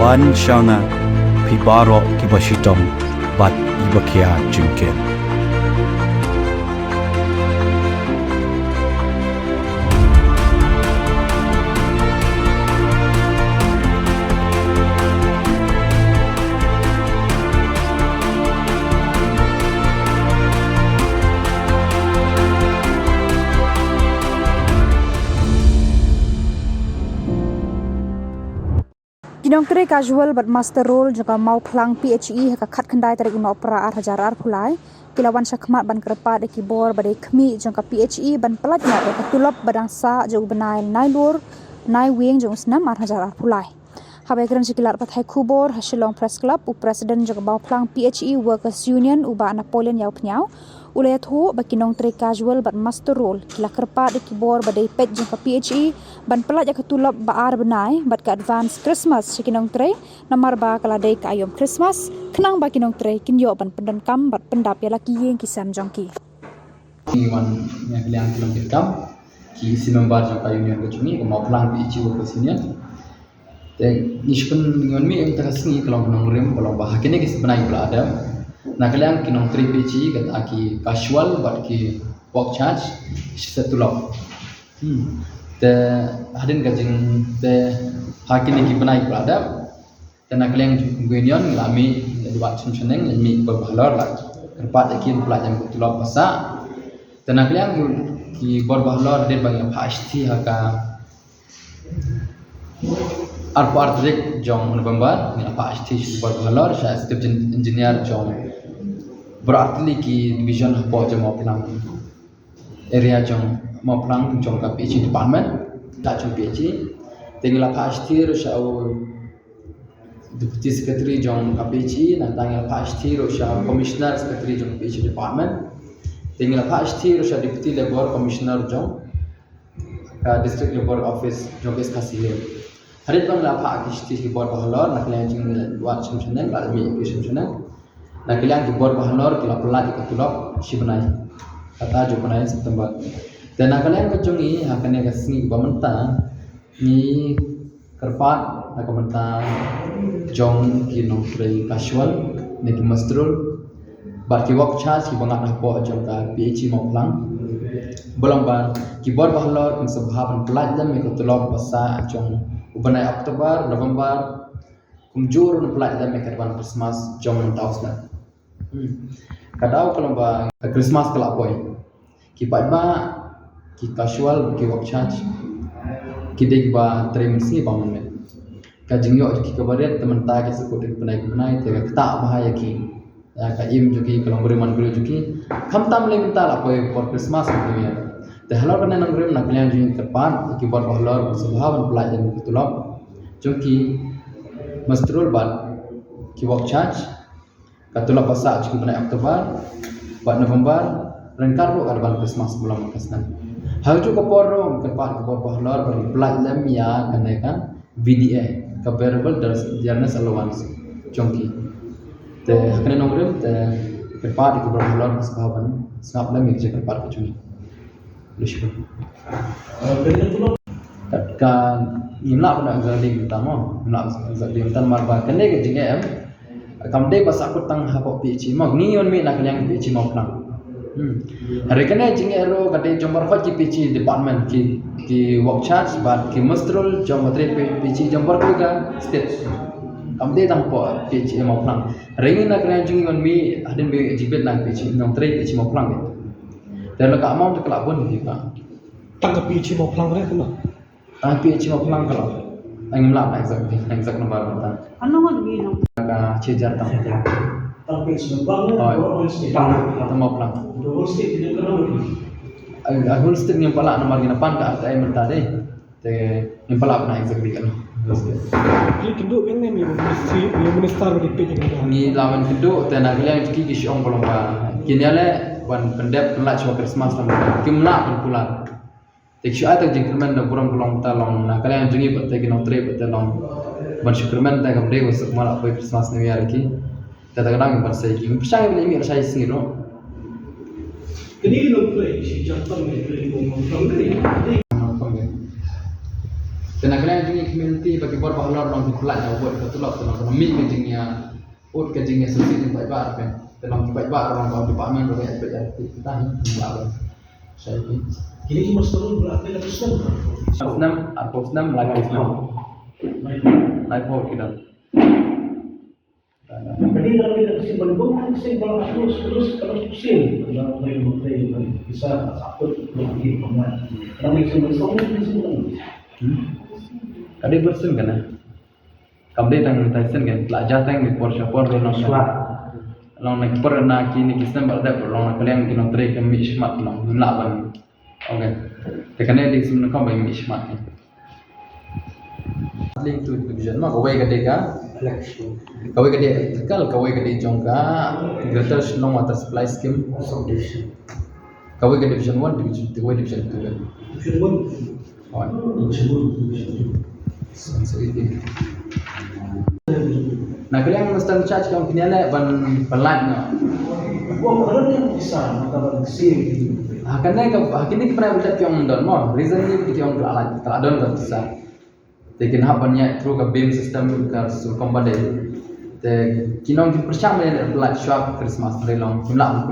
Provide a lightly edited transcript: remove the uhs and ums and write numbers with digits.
wan shanga pibaro kibashitong bat ibakia junken. Kinong tere casual bat master role jaka mau plang PHE haka khat khandai tarik ima opera ar hajar ar pulai kilawan syakmat ban kerpa de kibor badai khmi jaka PHE ban pelat ma ka tulop badang sa jo benai nai lur nai wing jong snam ar hajar ar pulai habai kran sikilar pathai khubor hasilong press club u president jaka mau plang PHE workers union uba Napoleon yau pnyau ulaya thu bakinong tere casual bat master role kila kerpa de kibor badai pet jaka PHE ban pelat jaka tulop ba ar benai bat ka advance Christmas sikinong tere namar ba kala dei ka ayom Christmas kenang bakinong tere kinyo ban pendan kam bat pendap ya laki yeng kisam jongki Iwan yang kalian film kita ki si member jangka union ke cumi ke mau pelang PHE workers union dan nishpun dengan mi yang terasni kalau menongrim kalau bahagiannya ki sebenarnya pula ada nah kalian kinong 3 PHE kata ki casual buat ki work charge satu log te hadin kajing te hakin ki benai pula ada dan kalian union lami buat seneng mi berbalor lah kerpat ki pula yang betul pasa dan kalian ki berbalor dia bagi pasti haka arpo artrik jong November ni apa pasti berbalor saya step engineer jong berarti ki division apa jong mau pelang area jong mau pelang jong ka PHE department tak jong PHE tinggal pasti rusau deputy secretary jong ka PHE dan tinggal pasti rusau commissioner secretary jong PHE department tinggal pasti rusau deputy labor commissioner jong ka district labor office jong kes kasih hari bang la pa ki sti bor bahlor nak kalian jing buat sumsenen la mi sumsenen nak kalian ki bor bahlor kila pelat ki tulok si benai kata jo benai September dan nak kalian kecungi hakane kasni bamenta ni kerpat nak bamenta jong ki no free casual ni ki mastrul ba ki work charge ki bangat nak po jong ka PHE mau pelang belum ban ki bor bahlor ki sabhaban pelat jam mi ko tulok basa jong Ubanai Oktober, November, kumjur na pelak dan mereka depan Christmas jom taus na. Kadau kalau ba Christmas kelak boy, kipat ba ki casual ki work charge, kidek ba tremisi bangun men. Kajingyo ki kabaret teman ta ki sekut penai tega tak bahaya ki. Ya ka im juki kalau beriman guru juki, kam tam le minta la boy for Christmas ni. Tehalor kena nangrim nak kalian jing tepat ki buat bahlor sebhaban pelajaran betulok joki mastrul bad ki work charge katulok pasa ki bulan Oktober buat November rengkar ro arban Christmas bulan kasnan hal ju kaporo tepat ki buat bahlor bagi pelajaran ya kenaikan VDA ka variable dearness allowance joki te kena nangrim te tepat ki buat bahlor sebhaban sangap lam ki tepat ki Lushko. Kan imla pun agak lim tamo, imla agak lim tan marba. Kene ke jingem, kamde pas aku tang hapok PHE mag ni on mi nak yang PHE mau plang. Hari kene jingero kade jombar hot ki PHE department ki work charge but ki mastrul jombar PHE jombar juga state. Kamde tang po PHE mau plang. Ringi nak yang jingi on mi hadin be jibet nak PHE nong tre PHE mau plang. Dan lekak mau tu kelak pun kita. Tangkap PHE mau pelang rek lah. Tangkap PHE mau pelang kalau. Angin melap exact nombor kita. Ano nga gino? Naga cejar tang. Tangkap PHE mau pelang. Oh, tang mau pelang. Double stick dia kena. Agul stick yang pelak nomor kita pan ka ay merta deh. Te yang pelak na exact kan. Jadi kedua yang ni minister beri PHE kan. Ni lawan kedua te nak lihat ki syong belum ba. Kini ale wan pendep pelak cuma Christmas nama kimla pun pulang. Teksyu ada jengkerman dan kurang talong. Nah kalian jungi betul kita tre betul long. Ban syukurman tak kamde wasuk malah boy Christmas New Year ki. Tata kadang yang bersai ki. Pisang ini mir saya singiro. Kini lo play si jantan ni play ngomong ni. Dan kalian jungi community bagi bor bahalor long dipelak ya buat ketulok tolong ekonomi kejingnya ut kejingnya sisi yang baik bar kan dalam baik bar orang kau department orang yang bekerja kita hilang saya ini Kini Master Rule berarti ada Islam. Arposnam lagi Islam naik pol kita Jadi kalau kita kesimpulan kesimpulan terus pusing kalau menteri bisa sakit lagi pernah. Kalau kesimpulan kadi bersen kan kabde tang taisen kan pelajar tang di Porsche Rono Swat long nak pernah kini kisah berada long kalian kini tre kami ismat long laban oke tekane di sini kau bagi ismat link to division mak kawai gede ka kawai gede electrical kawai gede jongka greater long water supply scheme kawai gede division 1 division 2 kan nah kalian mesti charge kau kini ada ban orang yang bisa mata bersih. Hakane hakini kita pernah yang don mo reason ni kita yang alat tak don kan bisa tekin hapannya through ke beam system ke sulkom badai te kinong percaya dengan plat shop Christmas relong jumlah